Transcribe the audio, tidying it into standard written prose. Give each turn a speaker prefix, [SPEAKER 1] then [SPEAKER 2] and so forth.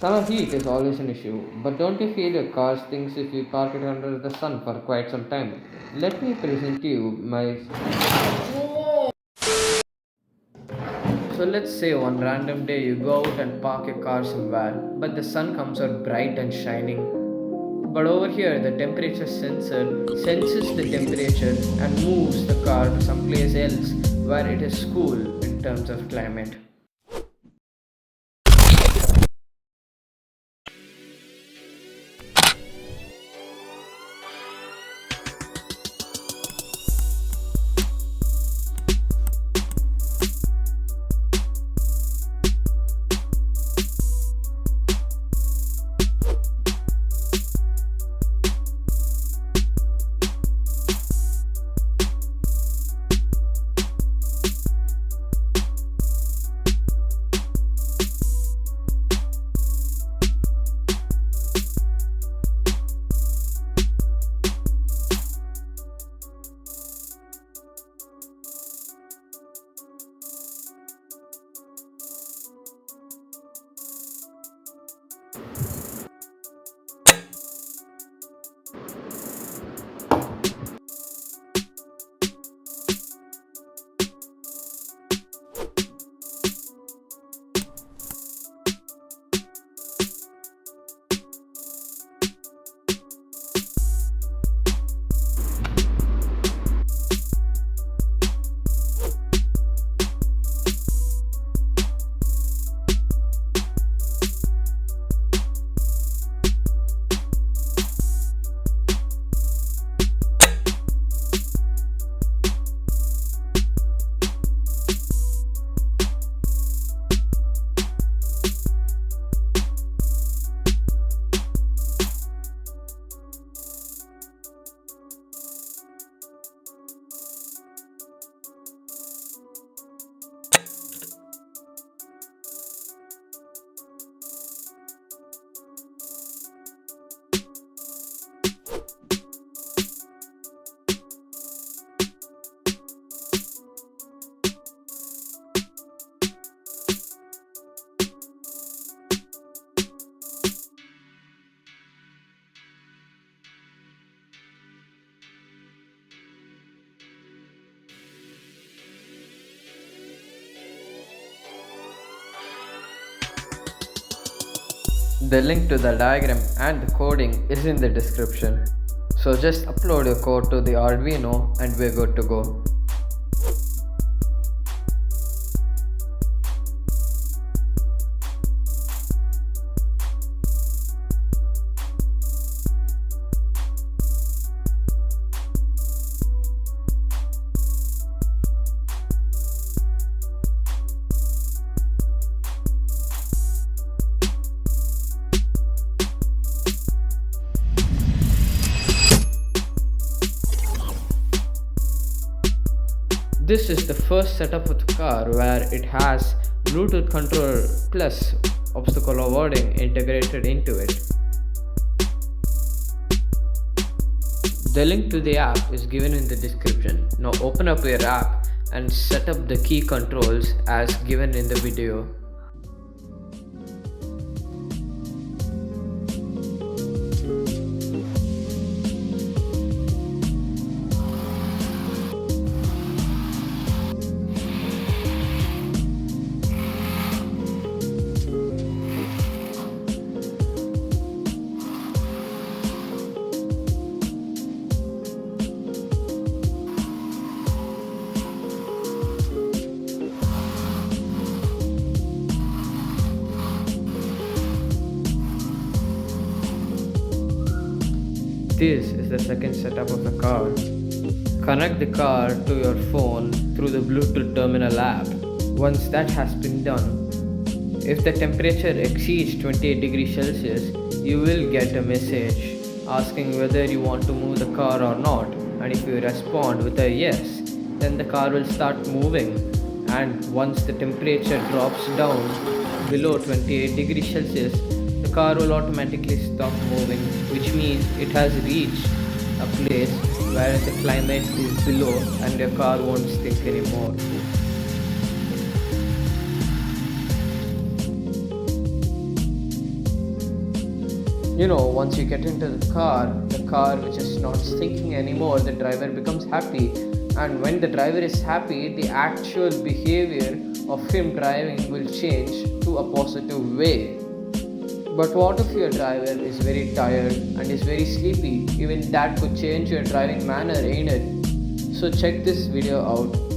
[SPEAKER 1] Summer heat is always an issue, but don't you feel your car stinks if you park it under the sun for quite some time? Let me present you my. So let's say one random day you go out and park your car somewhere, but the sun comes out bright and shining. But over here, the temperature sensor senses the temperature and moves the car to someplace else where it is cool in terms of climate. The link to the diagram and the coding is in the description. So just upload your code to the Arduino and we're good to go. This is the first setup of the car where it has Bluetooth controller plus obstacle avoiding integrated into it. The link to the app is given in the description. Now open up your app and set up the key controls as given in the video. This is the second setup of the car. Connect the car to your phone through the Bluetooth terminal app. Once that has been done, if the temperature exceeds 28 degrees Celsius, you will get a message asking whether you want to move the car or not. And if you respond with a yes, then the car will start moving. And once the temperature drops down below 28 degrees Celsius, the car will automatically stop moving, which means it has reached a place where the climate is below and your car won't stink anymore. Once you get into the car which is not thinking anymore, the driver becomes happy. And when the driver is happy, the actual behavior of him driving will change to a positive way. But what if your driver is very tired and is very sleepy? Even that could change your driving manner, ain't it? So check this video out.